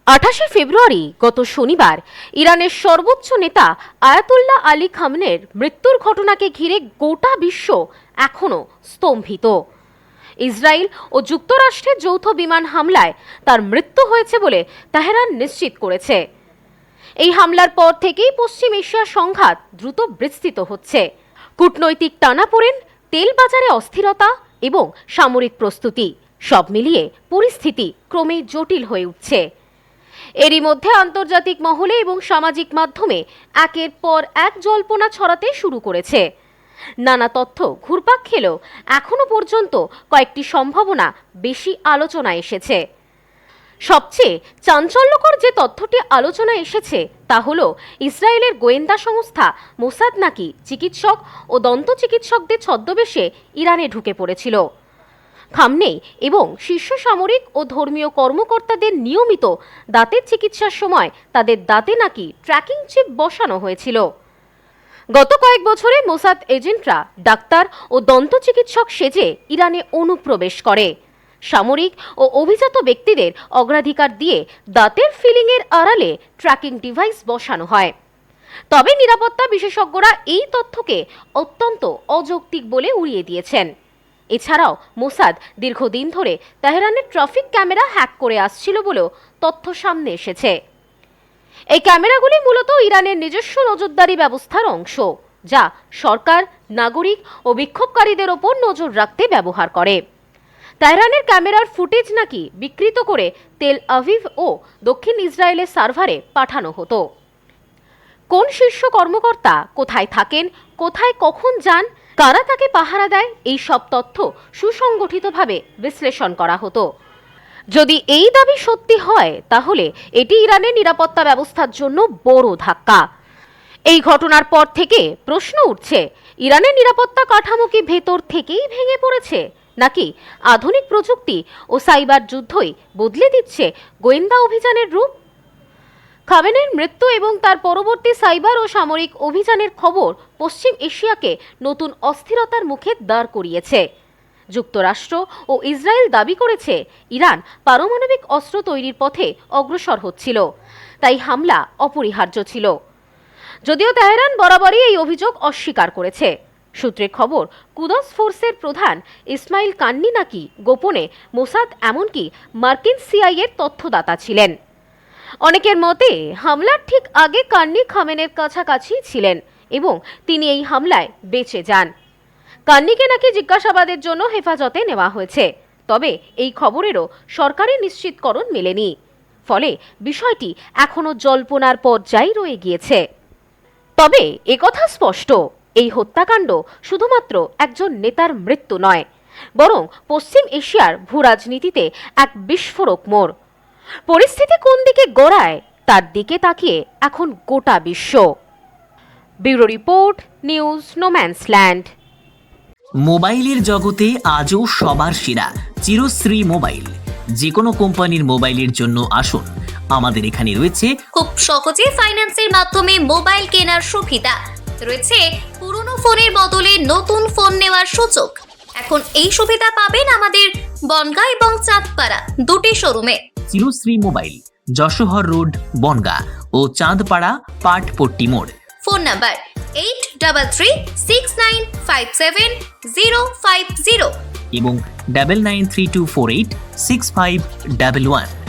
28 ফেব্রুয়ারি গত শনিবার ইরানের সর্বোচ্চ নেতা আয়াতুল্লাহ আলী খামেনের মৃত্যুর ঘটনাকে ঘিরে গোটা বিশ্ব এখনো স্তম্ভিত। ইসরায়েল ও যুক্তরাষ্ট্রের যৌথ বিমান হামলায় তার মৃত্যু হয়েছে বলে তেহরান নিশ্চিত করেছে। এই হামলার পর থেকেই পশ্চিম এশিয়ার সংঘাত দ্রুত বিস্তৃত হচ্ছে। কূটনৈতিক টানাপোড়েন, তেল বাজারে অস্থিরতা এবং সামরিক প্রস্তুতি সব মিলিয়ে পরিস্থিতি ক্রমেই জটিল হয়ে উঠছে। এরই মধ্যে আন্তর্জাতিক মহলে এবং সামাজিক মাধ্যমে একের পর এক জল্পনা ছড়াতে শুরু করেছে। নানা তথ্য ঘুরপাক খেলেও এখনো পর্যন্ত কয়েকটি সম্ভাবনা বেশি আলোচনায় এসেছে। সবচেয়ে চাঞ্চল্যকর যে তথ্যটি আলোচনায় এসেছে তা হলো ইসরায়েলের গোয়েন্দা সংস্থা মোসাদ নাকি চিকিৎসক ও দন্ত চিকিৎসকদের ছদ্মবেশে ইরানে ঢুকে পড়েছিল। খামনেই এবং শীর্ষ সামরিক ও ধর্মীয় কর্মকর্তাদের নিয়মিত দাঁতের চিকিৎসার সময় তাদের দাঁতে নাকি ট্র্যাকিং চিপ বসানো হয়েছিল। গত কয়েক বছরে মোসাদ এজেন্টরা ডাক্তার ও দন্ত চিকিৎসক সেজে ইরানে অনুপ্রবেশ করে। সামরিক ও অভিজাত ব্যক্তিদের অগ্রাধিকার দিয়ে দাঁতের ফিলিংয়ের আড়ালে ট্র্যাকিং ডিভাইস বসানো হয়। তবে নিরাপত্তা বিশেষজ্ঞরা এই তথ্যকে অত্যন্ত অযৌক্তিক বলে উড়িয়ে দিয়েছেন। এছাড়াও মোসাদ দীর্ঘদিন ধরে তেহরানের ট্রাফিক ক্যামেরা হ্যাক করে আসছিল বলেও তথ্য সামনে এসেছে। এই ক্যামেরাগুলি মূলত ইরানের নিজস্ব নজরদারি ব্যবস্থার অংশ, যা সরকার, নাগরিক ও বিক্ষোভকারীদের ওপর নজর রাখতে ব্যবহার করে। তেহরানের ক্যামেরার ফুটেজ নাকি বিকৃত করে তেল আভিভ ও দক্ষিণ ইসরায়েলের সার্ভারে পাঠানো হতো। কোন শীর্ষ কর্মকর্তা কোথায় থাকেন, কোথায় কখন যান, কারা তাকে পাহারা দেয়, এই সব তথ্য সুসংগঠিতভাবে বিশ্লেষণ করা হতো। যদি এই দাবি সত্যি হয় তাহলে এটি ইরানের নিরাপত্তা ব্যবস্থার জন্য বড় ধাক্কা। এই ঘটনার পর থেকে প্রশ্ন উঠছে, ইরানের নিরাপত্তা কাঠামো কি ভেতর থেকেই ভেঙে পড়েছে, নাকি আধুনিক প্রযুক্তি ও সাইবার যুদ্ধই বদলে দিচ্ছে গোয়েন্দা অভিযানের রূপ? খামেনেইর মৃত্যু এবং তার পরবর্তী সাইবার ও সামরিক অভিযানের খবর পশ্চিম এশিয়াকে নতুন অস্থিরতার মুখে দাঁড় করিয়েছে। যুক্তরাষ্ট্র ও ইসরায়েল দাবি করেছে ইরান পারমাণবিক অস্ত্র তৈরির পথে অগ্রসর হচ্ছিল, তাই হামলা অপরিহার্য ছিল। যদিও তেহরান বরাবরই এই অভিযোগ অস্বীকার করেছে। সূত্রের খবর, কুদস ফোর্সের প্রধান ইসমাইল কান্নি নাকি গোপনে মোসাদ এমনকি মার্কিন সিআইএর তথ্যদাতা ছিলেন। অনেকের মতে হামলার ঠিক আগে কান্নি খামেনের কাছাকাছি ছিলেন এবং তিনি এই হামলায় বেঁচে যান। কান্নিকে নাকি জিজ্ঞাসাবাদের জন্য হেফাজতে নেওয়া হয়েছে, তবে এই খবরেরও সরকারি নিশ্চিতকরণ মেলেনি। ফলে বিষয়টি এখনো জল্পনার পর্যায়ে রয়ে গিয়েছে। তবে একথা স্পষ্ট, এই হত্যাকাণ্ড শুধুমাত্র একজন নেতার মৃত্যু নয়, বরং পশ্চিম এশিয়ার ভূরাজনীতিতে এক বিস্ফোরক মোড়। পরিস্থিতি কোন দিকে গড়ায় তার দিকে তাকিয়ে এখন গোটা বিশ্ব। Bureau report, news no man's land. মোবাইলের জগতে আজও সবার সেরা চিরশ্রী মোবাইল। যে কোনো কোম্পানির মোবাইলের জন্য আসুন, আমাদের এখানে রয়েছে খুব সহজে ফাইন্যান্সের মাধ্যমে মোবাইল কেনার সুবিধা রয়েছে। পুরনো ফোনের বদলে নতুন ফোন নেওয়ার সুযোগ। এখন এই সুবিধা পাবেন আমাদের বনগাঁ এবং চাঁদপাড়া দুটি শোরুমে। চিরশ্রী মোবাইল, যশোহর রোড, বনগাঁ ও চাঁদপাড়া পাটপট্টি মোড়। ফোন নাম্বার 8336957050 এবং 9932486511।